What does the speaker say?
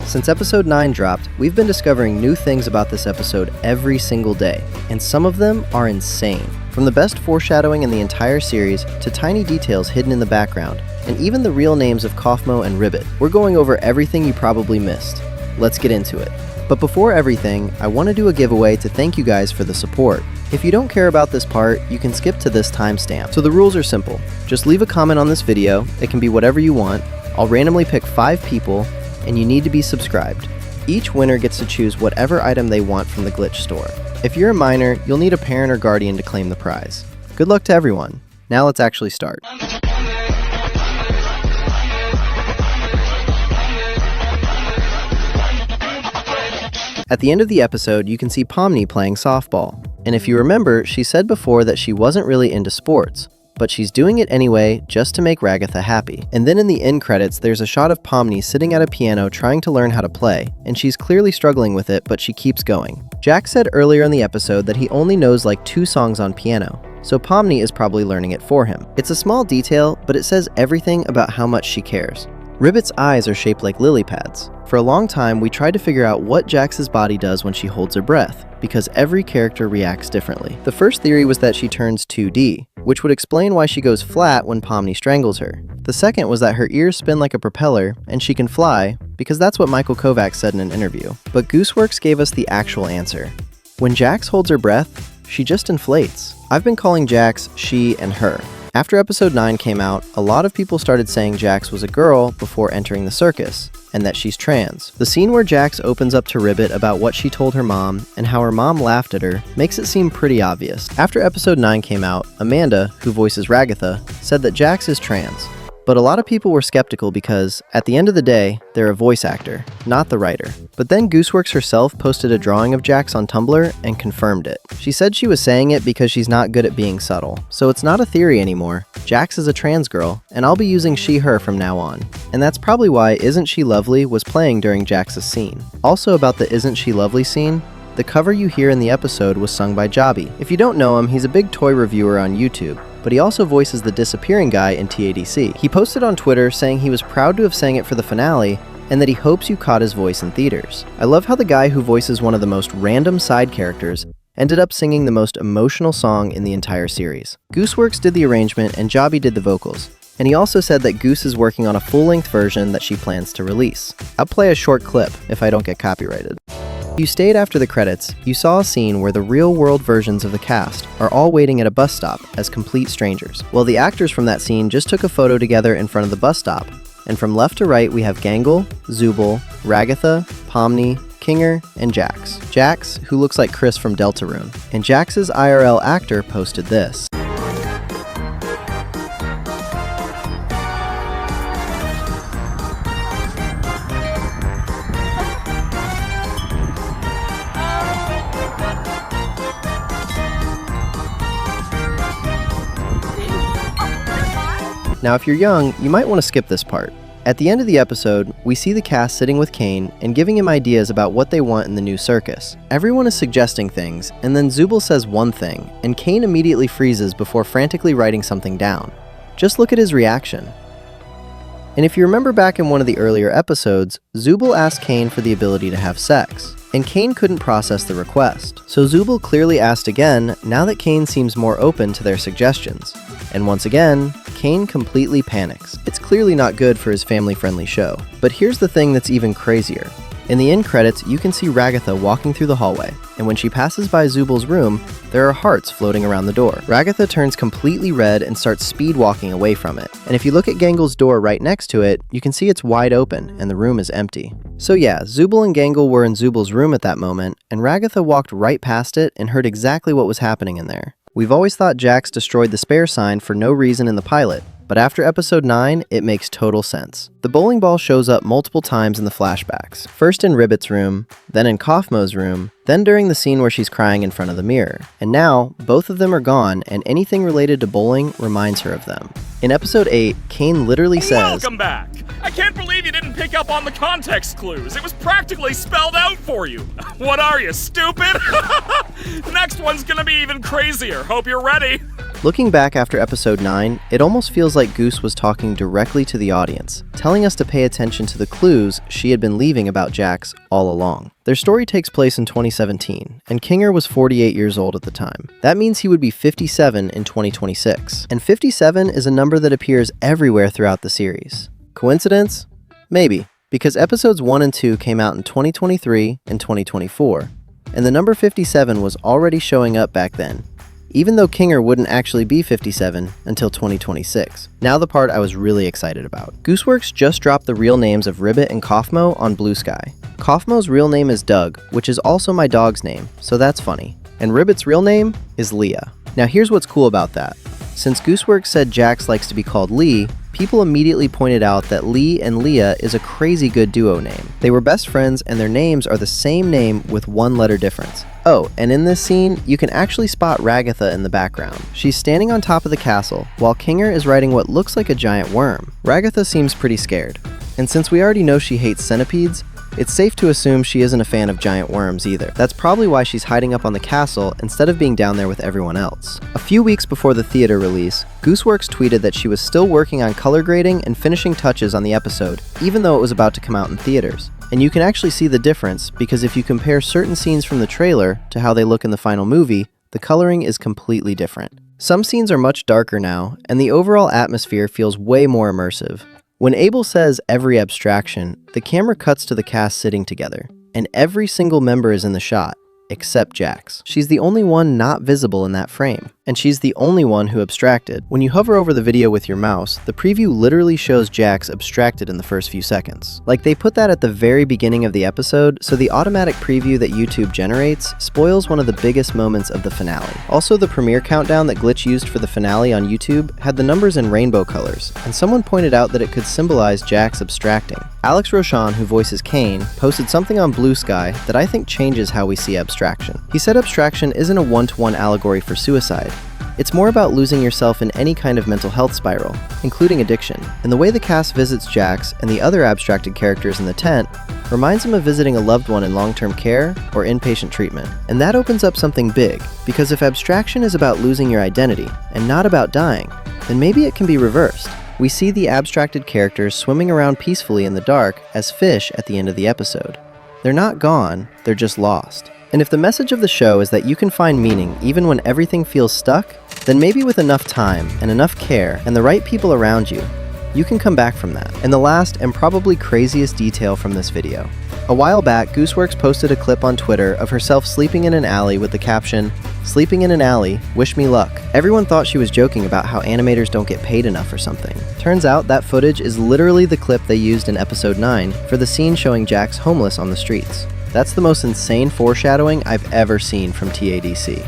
Since episode 9 dropped, we've been discovering new things about this episode every single day, and some of them are insane. From the best foreshadowing in the entire series to tiny details hidden in the background, and even the real names of Kaufmo and Ribbit. We're going over everything you probably missed. Let's get into it. But before everything, I want to do a giveaway to thank you guys for the support. If you don't care about this part, you can skip to this timestamp. So the rules are simple. Just leave a comment on this video. It can be whatever you want. I'll randomly pick 5 people, and you need to be subscribed. Each winner gets to choose whatever item they want from the glitch store. If you're a minor, you'll need a parent or guardian to claim the prize. Good luck to everyone. Now let's actually start. At the end of the episode, you can see Pomni playing softball. And if you remember, she said before that she wasn't really into sports, but she's doing it anyway just to make Ragatha happy. And then in the end credits, there's a shot of Pomni sitting at a piano trying to learn how to play, and she's clearly struggling with it, but she keeps going. Jax said earlier in the episode that he only knows like 2 songs on piano, so Pomni is probably learning it for him. It's a small detail, but it says everything about how much she cares. Ribbit's eyes are shaped like lily pads. For a long time, we tried to figure out what Jax's body does when she holds her breath, because every character reacts differently. The first theory was that she turns 2D, which would explain why she goes flat when Pomni strangles her. The second was that her ears spin like a propeller, and she can fly, because that's what Michael Kovacs said in an interview. But Gooseworx gave us the actual answer. When Jax holds her breath, she just inflates. I've been calling Jax she and her. After episode 9 came out, a lot of people started saying Jax was a girl before entering the circus, and that she's trans. The scene where Jax opens up to Ribbit about what she told her mom and how her mom laughed at her makes it seem pretty obvious. After episode 9 came out, Amanda, who voices Ragatha, said that Jax is trans. But a lot of people were skeptical because, at the end of the day, they're a voice actor, not the writer. But then Gooseworx herself posted a drawing of Jax on Tumblr and confirmed it. She said she was saying it because she's not good at being subtle, so it's not a theory anymore. Jax is a trans girl, and I'll be using she/her from now on. And that's probably why Isn't She Lovely was playing during Jax's scene. Also about the Isn't She Lovely scene, the cover you hear in the episode was sung by Jobby. If you don't know him, he's a big toy reviewer on YouTube, but he also voices the disappearing guy in TADC. He posted on Twitter saying he was proud to have sang it for the finale and that he hopes you caught his voice in theaters. I love how the guy who voices one of the most random side characters ended up singing the most emotional song in the entire series. Gooseworx did the arrangement and Jobby did the vocals. And he also said that Goose is working on a full-length version that she plans to release. I'll play a short clip if I don't get copyrighted. If you stayed after the credits, you saw a scene where the real-world versions of the cast are all waiting at a bus stop as complete strangers. Well, the actors from that scene just took a photo together in front of the bus stop, and from left to right we have Gangle, Zooble, Ragatha, Pomni, Kinger, and Jax. Jax, who looks like Chris from Deltarune. And Jax's IRL actor posted this. Now if you're young, you might want to skip this part. At the end of the episode, we see the cast sitting with Kane and giving him ideas about what they want in the new circus. Everyone is suggesting things, and then Zooble says one thing, and Kane immediately freezes before frantically writing something down. Just look at his reaction. And if you remember back in one of the earlier episodes, Zooble asked Kane for the ability to have sex, and Kane couldn't process the request. So Zooble clearly asked again now that Kane seems more open to their suggestions. And once again, Kane completely panics. It's clearly not good for his family-friendly show. But here's the thing that's even crazier. In the end credits, you can see Ragatha walking through the hallway, and when she passes by Zooble's room, there are hearts floating around the door. Ragatha turns completely red and starts speed walking away from it. And if you look at Gangle's door right next to it, you can see it's wide open, and the room is empty. So yeah, Zooble and Gangle were in Zooble's room at that moment, and Ragatha walked right past it and heard exactly what was happening in there. We've always thought Jax destroyed the spare sign for no reason in the pilot, but after episode 9, it makes total sense. The bowling ball shows up multiple times in the flashbacks, first in Ribbit's room, then in Kaufmo's room, then during the scene where she's crying in front of the mirror. And now, both of them are gone, and anything related to bowling reminds her of them. In episode 8, Kane literally says, "Welcome back! I can't believe you didn't pick up on the context clues. It was practically spelled out for you. What are you, stupid?" Next one's gonna be even crazier. Hope you're ready. Looking back after episode 9, it almost feels like Goose was talking directly to the audience, telling us to pay attention to the clues she had been leaving about Jax all along. Their story takes place in 2017, and Kinger was 48 years old at the time. That means he would be 57 in 2026. And 57 is a number that appears everywhere throughout the series. Coincidence? Maybe, because episodes 1 and 2 came out in 2023 and 2024, and the number 57 was already showing up back then, even though Kinger wouldn't actually be 57 until 2026. Now the part I was really excited about. Gooseworx just dropped the real names of Ribbit and Kaufmo on Blue Sky. Kaufmo's real name is Doug, which is also my dog's name, so that's funny. And Ribbit's real name is Leah. Now here's what's cool about that. Since Gooseworx said Jax likes to be called Lee, people immediately pointed out that Lee and Leah is a crazy good duo name. They were best friends and their names are the same name with one letter difference. Oh, and in this scene, you can actually spot Ragatha in the background. She's standing on top of the castle, while Kinger is riding what looks like a giant worm. Ragatha seems pretty scared. And since we already know she hates centipedes, it's safe to assume she isn't a fan of giant worms either. That's probably why she's hiding up on the castle instead of being down there with everyone else. A few weeks before the theater release, Gooseworx tweeted that she was still working on color grading and finishing touches on the episode, even though it was about to come out in theaters. And you can actually see the difference because if you compare certain scenes from the trailer to how they look in the final movie, the coloring is completely different. Some scenes are much darker now, and the overall atmosphere feels way more immersive. When Abel says every abstraction, the camera cuts to the cast sitting together, and every single member is in the shot, except Jax. She's the only one not visible in that frame, and she's the only one who abstracted. When you hover over the video with your mouse, the preview literally shows Jax abstracted in the first few seconds. Like they put that at the very beginning of the episode, so the automatic preview that YouTube generates spoils one of the biggest moments of the finale. Also, the premiere countdown that Glitch used for the finale on YouTube had the numbers in rainbow colors, and someone pointed out that it could symbolize Jax abstracting. Alex Roshan, who voices Kane, posted something on Blue Sky that I think changes how we see abstraction. He said abstraction isn't a one-to-one allegory for suicide. It's more about losing yourself in any kind of mental health spiral, including addiction. And the way the cast visits Jax and the other abstracted characters in the tent reminds him of visiting a loved one in long-term care or inpatient treatment. And that opens up something big, because if abstraction is about losing your identity and not about dying, then maybe it can be reversed. We see the abstracted characters swimming around peacefully in the dark as fish at the end of the episode. They're not gone, they're just lost. And if the message of the show is that you can find meaning even when everything feels stuck, then maybe with enough time and enough care and the right people around you, you can come back from that. And the last and probably craziest detail from this video. A while back, Gooseworx posted a clip on Twitter of herself sleeping in an alley with the caption, "Sleeping in an alley, wish me luck." Everyone thought she was joking about how animators don't get paid enough or something. Turns out that footage is literally the clip they used in episode 9 for the scene showing Jax homeless on the streets. That's the most insane foreshadowing I've ever seen from TADC.